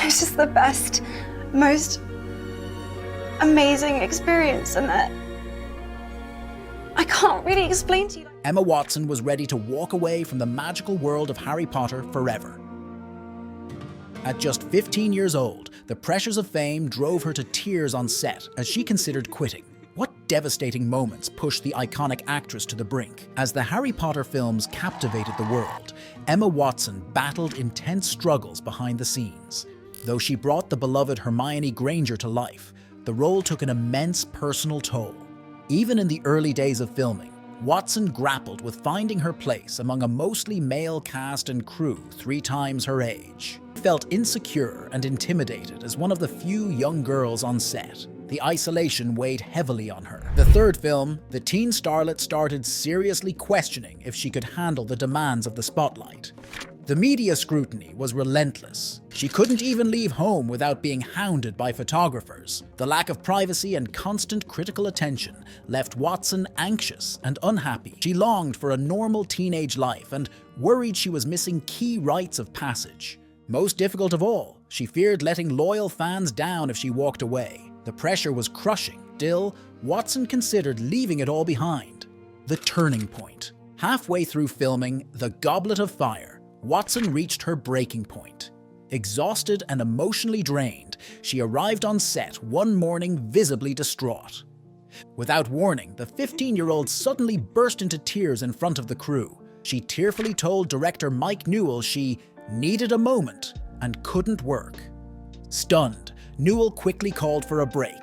was just the best, most amazing experience, and that I can't really explain to you. Emma Watson was ready to walk away from the magical world of Harry Potter forever. At just 15 years old, the pressures of fame drove her to tears on set as she considered quitting. What devastating moments pushed the iconic actress to the brink? As the Harry Potter films captivated the world, Emma Watson battled intense struggles behind the scenes. Though she brought the beloved Hermione Granger to life, the role took an immense personal toll. Even in the early days of filming, Watson grappled with finding her place among a mostly male cast and crew 3 times her age. She felt insecure and intimidated as one of the few young girls on set. The isolation weighed heavily on her. The third film, the teen starlet started seriously questioning if she could handle the demands of the spotlight. The media scrutiny was relentless. She couldn't even leave home without being hounded by photographers. The lack of privacy and constant critical attention left Watson anxious and unhappy. She longed for a normal teenage life and worried she was missing key rites of passage. Most difficult of all, she feared letting loyal fans down if she walked away. The pressure was crushing. Still, Watson considered leaving it all behind. The turning point. Halfway through filming The Goblet of Fire, Watson reached her breaking point. Exhausted and emotionally drained, she arrived on set one morning visibly distraught. Without warning, the 15-year-old suddenly burst into tears in front of the crew. She tearfully told director Mike Newell she needed a moment and couldn't work. Stunned, Newell quickly called for a break.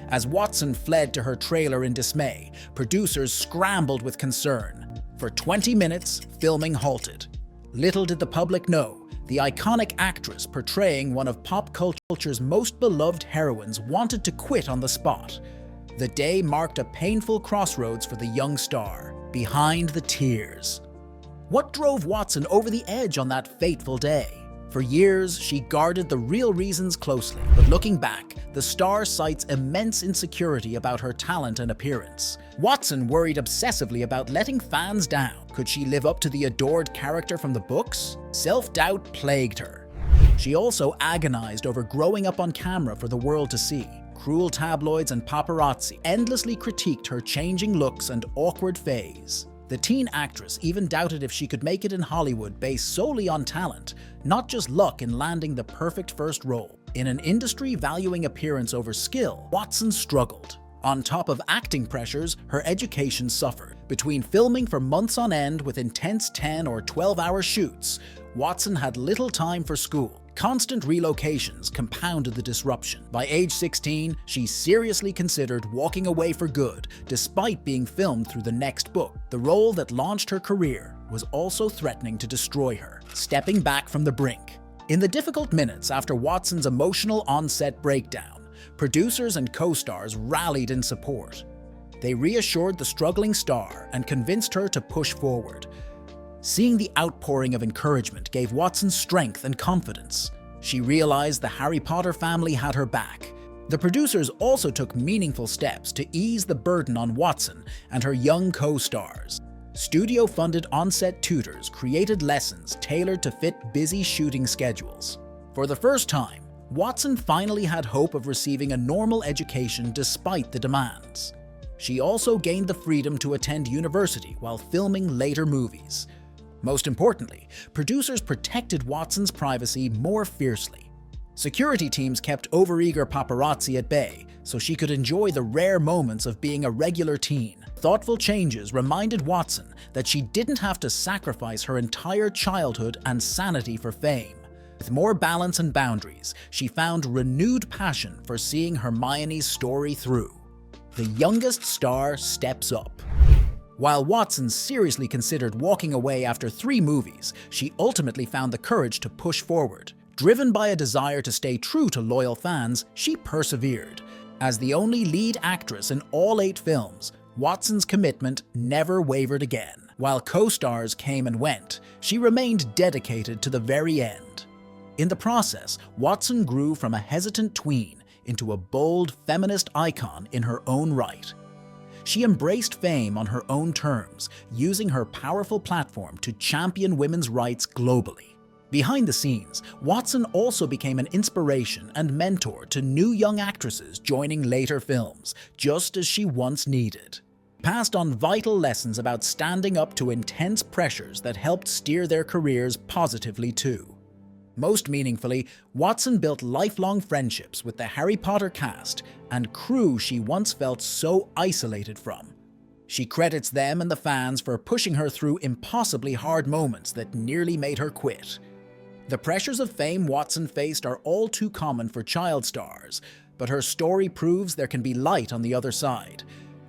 As Watson fled to her trailer in dismay, producers scrambled with concern. For 20 minutes, filming halted. Little did the public know, the iconic actress portraying one of pop culture's most beloved heroines wanted to quit on the spot. The day marked a painful crossroads for the young star. Behind the tears. What drove Watson over the edge on that fateful day? For years, she guarded the real reasons closely, but looking back, the star cites immense insecurity about her talent and appearance. Watson worried obsessively about letting fans down. Could she live up to the adored character from the books? Self-doubt plagued her. She also agonized over growing up on camera for the world to see. Cruel tabloids and paparazzi endlessly critiqued her changing looks and awkward phase. The teen actress even doubted if she could make it in Hollywood based solely on talent, not just luck in landing the perfect first role. In an industry valuing appearance over skill, Watson struggled. On top of acting pressures, her education suffered. Between filming for months on end with intense 10 or 12-hour shoots, Watson had little time for school. Constant relocations compounded the disruption. By age 16, she seriously considered walking away for good, despite being filmed through the next book. The role that launched her career was also threatening to destroy her, stepping back from the brink. In the difficult minutes after Watson's emotional on-set breakdown, producers and co-stars rallied in support. They reassured the struggling star and convinced her to push forward. Seeing the outpouring of encouragement gave Watson strength and confidence. She realized the Harry Potter family had her back. The producers also took meaningful steps to ease the burden on Watson and her young co-stars. Studio-funded on-set tutors created lessons tailored to fit busy shooting schedules. For the first time, Watson finally had hope of receiving a normal education despite the demands. She also gained the freedom to attend university while filming later movies. Most importantly, producers protected Watson's privacy more fiercely. Security teams kept overeager paparazzi at bay so she could enjoy the rare moments of being a regular teen. Thoughtful changes reminded Watson that she didn't have to sacrifice her entire childhood and sanity for fame. With more balance and boundaries, she found renewed passion for seeing Hermione's story through. The youngest star steps up. While Watson seriously considered walking away after 3 movies, she ultimately found the courage to push forward. Driven by a desire to stay true to loyal fans, she persevered. As the only lead actress in all 8 films, Watson's commitment never wavered again. While co-stars came and went, she remained dedicated to the very end. In the process, Watson grew from a hesitant tween into a bold feminist icon in her own right. She embraced fame on her own terms, using her powerful platform to champion women's rights globally. Behind the scenes, Watson also became an inspiration and mentor to new young actresses joining later films, just as she once needed. Passed on vital lessons about standing up to intense pressures that helped steer their careers positively too. Most meaningfully, Watson built lifelong friendships with the Harry Potter cast and crew she once felt so isolated from. She credits them and the fans for pushing her through impossibly hard moments that nearly made her quit. The pressures of fame Watson faced are all too common for child stars, but her story proves there can be light on the other side.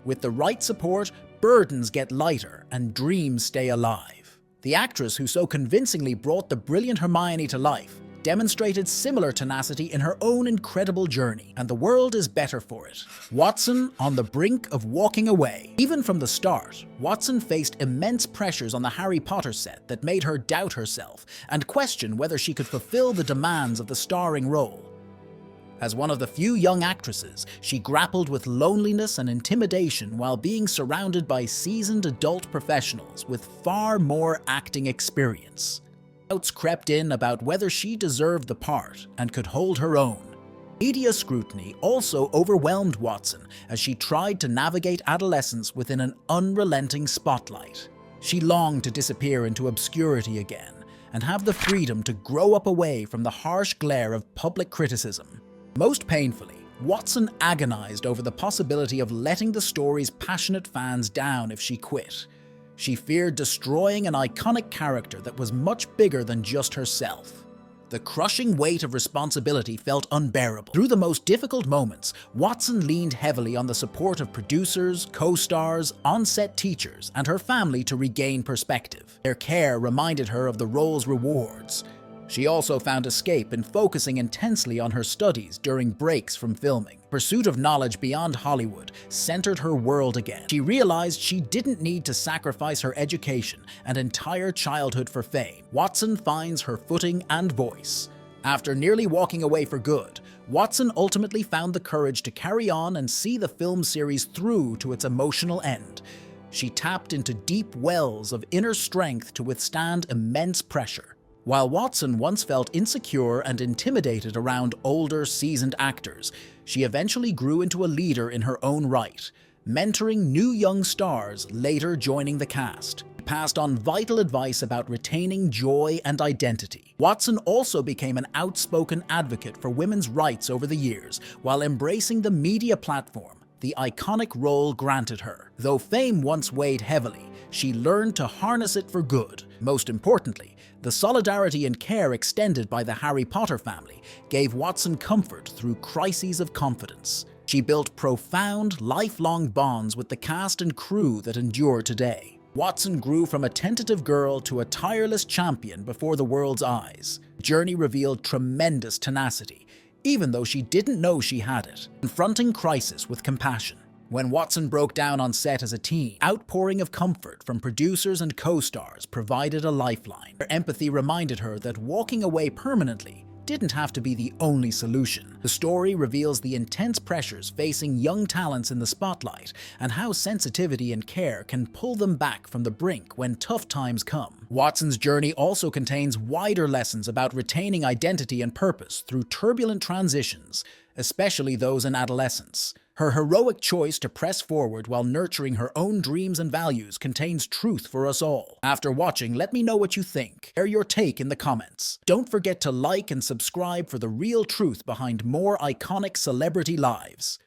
With the right support, burdens get lighter and dreams stay alive. The actress who so convincingly brought the brilliant Hermione to life demonstrated similar tenacity in her own incredible journey, and the world is better for it. Watson on the brink of walking away. Even from the start, Watson faced immense pressures on the Harry Potter set that made her doubt herself and question whether she could fulfill the demands of the starring role. As one of the few young actresses, she grappled with loneliness and intimidation while being surrounded by seasoned adult professionals with far more acting experience. Doubts crept in about whether she deserved the part and could hold her own. Media scrutiny also overwhelmed Watson as she tried to navigate adolescence within an unrelenting spotlight. She longed to disappear into obscurity again and have the freedom to grow up away from the harsh glare of public criticism. Most painfully, Watson agonized over the possibility of letting the story's passionate fans down if she quit. She feared destroying an iconic character that was much bigger than just herself. The crushing weight of responsibility felt unbearable. Through the most difficult moments, Watson leaned heavily on the support of producers, co-stars, on-set teachers, and her family to regain perspective. Their care reminded her of the role's rewards. She also found escape in focusing intensely on her studies during breaks from filming. Pursuit of knowledge beyond Hollywood centered her world again. She realized she didn't need to sacrifice her education and entire childhood for fame. Watson finds her footing and voice. After nearly walking away for good, Watson ultimately found the courage to carry on and see the film series through to its emotional end. She tapped into deep wells of inner strength to withstand immense pressure. While Watson once felt insecure and intimidated around older, seasoned actors, she eventually grew into a leader in her own right, mentoring new young stars, later joining the cast. She passed on vital advice about retaining joy and identity. Watson also became an outspoken advocate for women's rights over the years, while embracing the media platform the iconic role granted her. Though fame once weighed heavily, she learned to harness it for good. Most importantly, the solidarity and care extended by the Harry Potter family gave Watson comfort through crises of confidence. She built profound, lifelong bonds with the cast and crew that endure today. Watson grew from a tentative girl to a tireless champion before the world's eyes. The journey revealed tremendous tenacity, even though she didn't know she had it. Confronting crisis with compassion. When Watson broke down on set as a teen, outpouring of comfort from producers and co-stars provided a lifeline. Her empathy reminded her that walking away permanently didn't have to be the only solution. The story reveals the intense pressures facing young talents in the spotlight and how sensitivity and care can pull them back from the brink when tough times come. Watson's journey also contains wider lessons about retaining identity and purpose through turbulent transitions, especially those in adolescence. Her heroic choice to press forward while nurturing her own dreams and values contains truth for us all. After watching, let me know what you think. Share your take in the comments. Don't forget to like and subscribe for the real truth behind more iconic celebrity lives.